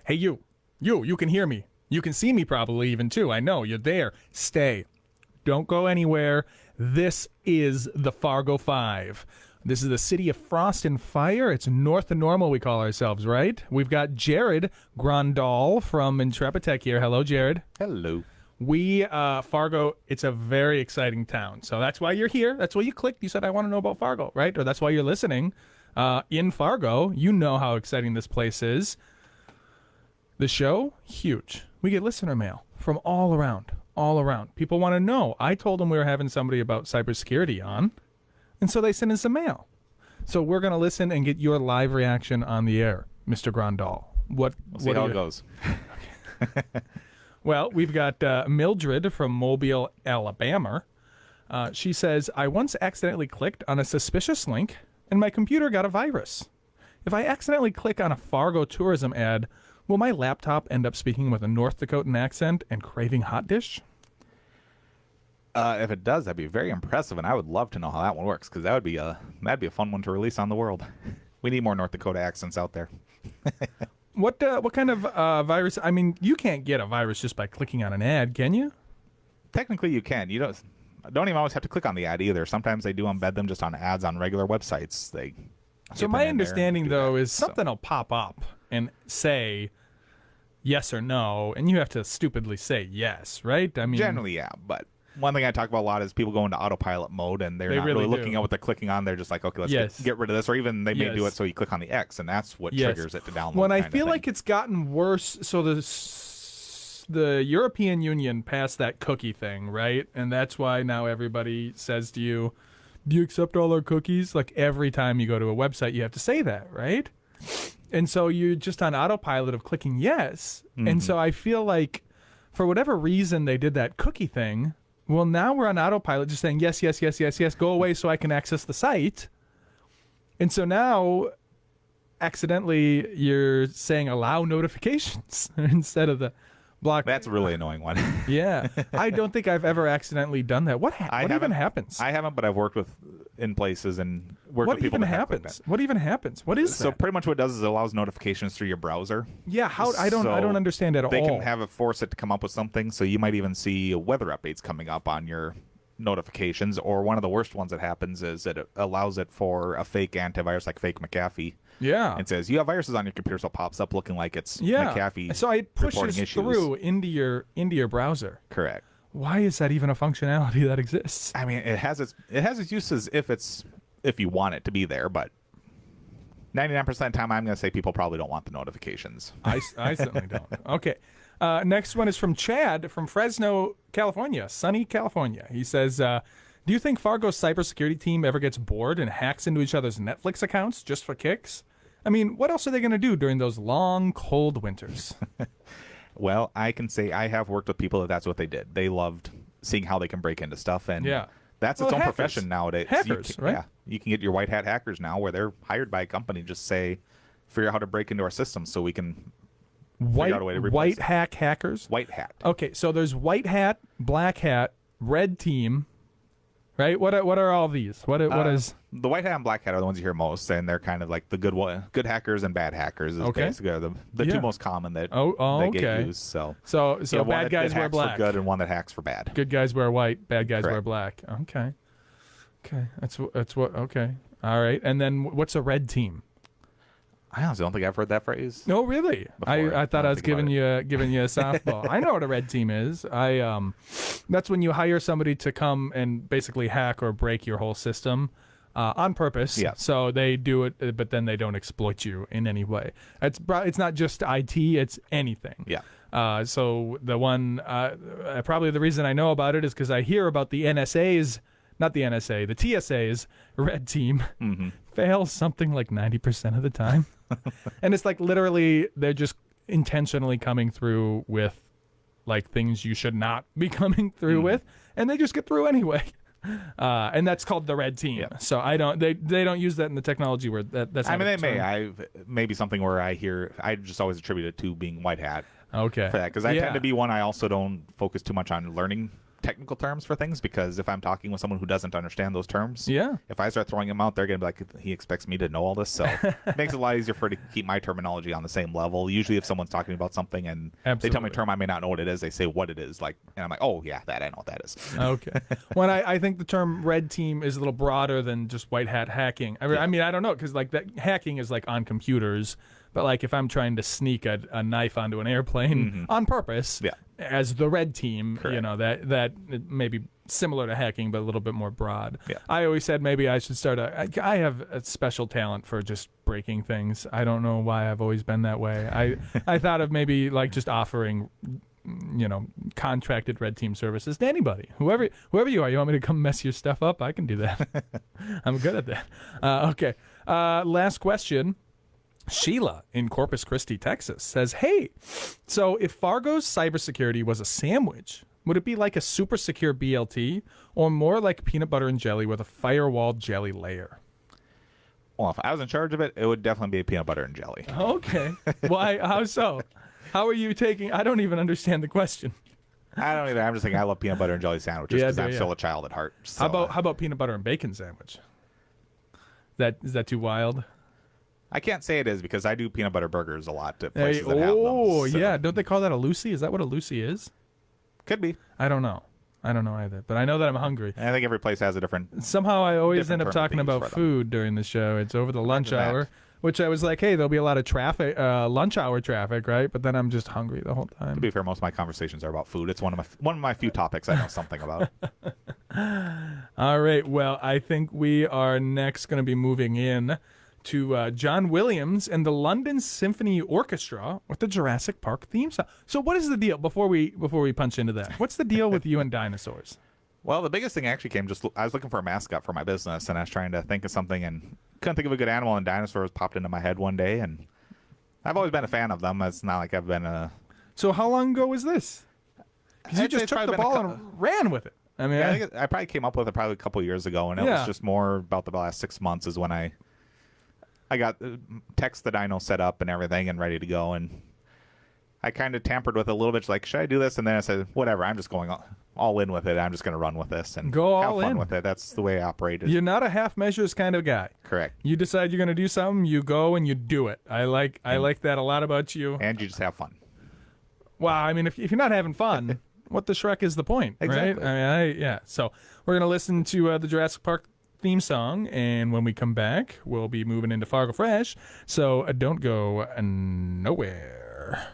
Hey, you can hear me. You can see me probably even too. I know you're there. Stay. Don't go anywhere. This is the Fargo 5. This is the city of frost and fire. It's north of normal, we call ourselves, right? We've got Jared Grandal from IntrepITek here. Hello, Jared. Hello. Fargo, it's a very exciting town. So that's why you're here. That's why you clicked. You said, I want to know about Fargo, right? Or that's why you're listening. In Fargo, you know how exciting this place is. The show, huge. We get listener mail from all around. People want to know. I told them we were having somebody about cybersecurity on, and so they sent us some mail. So we're going to listen and get your live reaction on the air, Mr. Grandal. We'll see how it goes. Well, we've got Mildred from Mobile, Alabama. She says, I once accidentally clicked on a suspicious link, and my computer got a virus. If I accidentally click on a Fargo tourism ad, will my laptop end up speaking with a North Dakotan accent and craving hot dish? If it does, that'd be very impressive, and I would love to know how that one works, because that'd be a fun one to release on the world. We need more North Dakota accents out there. What kind of virus? I mean, you can't get a virus just by clicking on an ad, can you? Technically, you can. You don't even always have to click on the ad either. Sometimes they do embed them just on ads on regular websites. So my understanding, though, is something will pop up and say yes or no, and you have to stupidly say yes, right? I mean, generally, yeah. But one thing I talk about a lot is people go into autopilot mode, and they're not really looking at what they're clicking on. They're just like, okay, let's get rid of this. Or even they may do it so you click on the X, and that's what triggers it to download. Well, I feel like it's gotten worse. So the European Union passed that cookie thing, right? And that's why now everybody says to you, do you accept all our cookies? Like every time you go to a website, you have to say that, right? And so you're just on autopilot of clicking yes. Mm-hmm. And so I feel like for whatever reason they did that cookie thing, well, now we're on autopilot just saying yes, yes, yes, yes, yes, go away so I can access the site. And so now accidentally you're saying allow notifications instead of the block. That's a really annoying one. Yeah. I don't think I've ever accidentally done that. What even happens? I haven't, but I've worked in places and worked with people that happen. What even happens? What is that? So pretty much what it does is it allows notifications through your browser. Yeah, I don't understand at all. They can have it force it to come up with something, so you might even see weather updates coming up on your notifications, or one of the worst ones that happens is that it allows it for a fake antivirus like fake McAfee. Yeah. It says you have viruses on your computer, so it pops up looking like it's McAfee. So it pushes through into your browser. Correct. Why is that even a functionality that exists? I mean, it has its uses if you want it to be there, but 99% of the time I'm going to say people probably don't want the notifications. I certainly don't. Okay. Next one is from Chad from Fresno, California, sunny California. He says, do you think Fargo's cybersecurity team ever gets bored and hacks into each other's Netflix accounts just for kicks? I mean, what else are they going to do during those long, cold winters? Well, I can say I have worked with people that's what they did. They loved seeing how they can break into stuff, and that's its own profession nowadays. Hackers, right? Yeah, you can get your white hat hackers now where they're hired by a company just say, figure out how to break into our system so we can figure out a way to replace white hat hackers? White hat. Okay, so there's white hat, black hat, red team, right? What are all these? What is the white hat and black hat are the ones you hear most, and they're kind of like the good hackers and bad hackers. Is basically the two most common that get used. So bad guys wear black for good, and one that hacks for bad. Good guys wear white, bad guys wear black. Okay, that's what. Okay, all right. And then what's a red team? I honestly don't think I've heard that phrase. No, really. I thought I was giving you a softball. I know what a red team is. That's when you hire somebody to come and basically hack or break your whole system on purpose. Yeah. So they do it, but then they don't exploit you in any way. It's not just IT; it's anything. Yeah. So the one probably the reason I know about it is because I hear about the NSA's. Not the NSA, the TSA's red team fails something like 90% of the time. And it's like literally they're just intentionally coming through with like things you should not be coming through with, and they just get through anyway. And that's called the red team. Yeah. So they don't use that in the technology where that's. I mean, they maybe something where I just always attribute it to being white hat. Okay. For that, because I tend to be one. I also don't focus too much on learning technical terms for things, because if I'm talking with someone who doesn't understand those terms, Yeah. if I start throwing them out, they're going to be like, he expects me to know all this. So it makes it a lot easier for to keep my terminology on the same level. Usually if someone's talking about something and they tell me a term I may not know what it is, they say what it is, like, and I'm like, oh yeah, that I know what that is. Okay. When I think the term red team is a little broader than just white hat hacking. I mean, I don't know, because like that hacking is like on computers, but like if I'm trying to sneak a knife onto an airplane on purpose, as the red team, Correct. you know, that may be similar to hacking, but a little bit more broad. Yeah. I always said maybe I should start I have a special talent for just breaking things. I don't know why I've always been that way. I thought of maybe like just offering, you know, contracted red team services to anybody, whoever you are. You want me to come mess your stuff up? I can do that. I'm good at that. Okay. Last question. Sheila in Corpus Christi, Texas says, hey, so if Fargo's cybersecurity was a sandwich, would it be like a super secure BLT or more like peanut butter and jelly with a firewall jelly layer? Well, if I was in charge of it, it would definitely be a peanut butter and jelly. Okay. Why? How so? How are you taking? I don't even understand the question. I don't either. I'm just thinking I love peanut butter and jelly sandwiches because I'm still a child at heart. So, How about peanut butter and bacon sandwich? Is that too wild? I can't say it is because I do peanut butter burgers a lot at places that have them. Oh, So. yeah. Don't they call that a Lucy? Is that what a Lucy is? Could be. I don't know. I don't know either. But I know that I'm hungry. And I think every place has a different... Somehow I always end up term talking they use about for them. food during the show. It's over the lunch Imagine that. hour, which I was like, hey, there'll be a lot of traffic, lunch hour traffic, right? But then I'm just hungry the whole To time. be fair, most of my conversations are about food. It's one of my few topics I know something about. All right. Well, I think we are next going to be moving in to John Williams and the London Symphony Orchestra with the Jurassic Park theme song. So what is the deal before we punch into that? What's the deal with you and dinosaurs? Well, the biggest thing actually came I was looking for a mascot for my business, and I was trying to think of something and couldn't think of a good animal, and dinosaurs popped into my head one day, and I've always been a fan of them. It's not like I've been a... So how long ago was this? Because you I'd say just it's took the probably been ball and ran with it. I mean, Yeah, I think I probably came up with it probably a couple years ago, and it Yeah. was just more about the last 6 months is when I got text the dyno set up and everything and ready to go, and I kind of tampered with it a little bit, like, should I do this? And then I said, whatever, I'm just going all in with it. I'm just going to run with this and Go have all fun in. with it. That's the way I operated. you're not a half measures kind of guy. Correct. You decide you're going to do something, you go and you do it. I like that a lot about you. And you just have fun. Wow, I mean, if you're not having fun, what the Shrek is the point, Exactly. right? I mean, yeah. So we're going to listen to the Jurassic Park theme song, and when we come back, we'll be moving into Fargo Fresh. So don't go nowhere.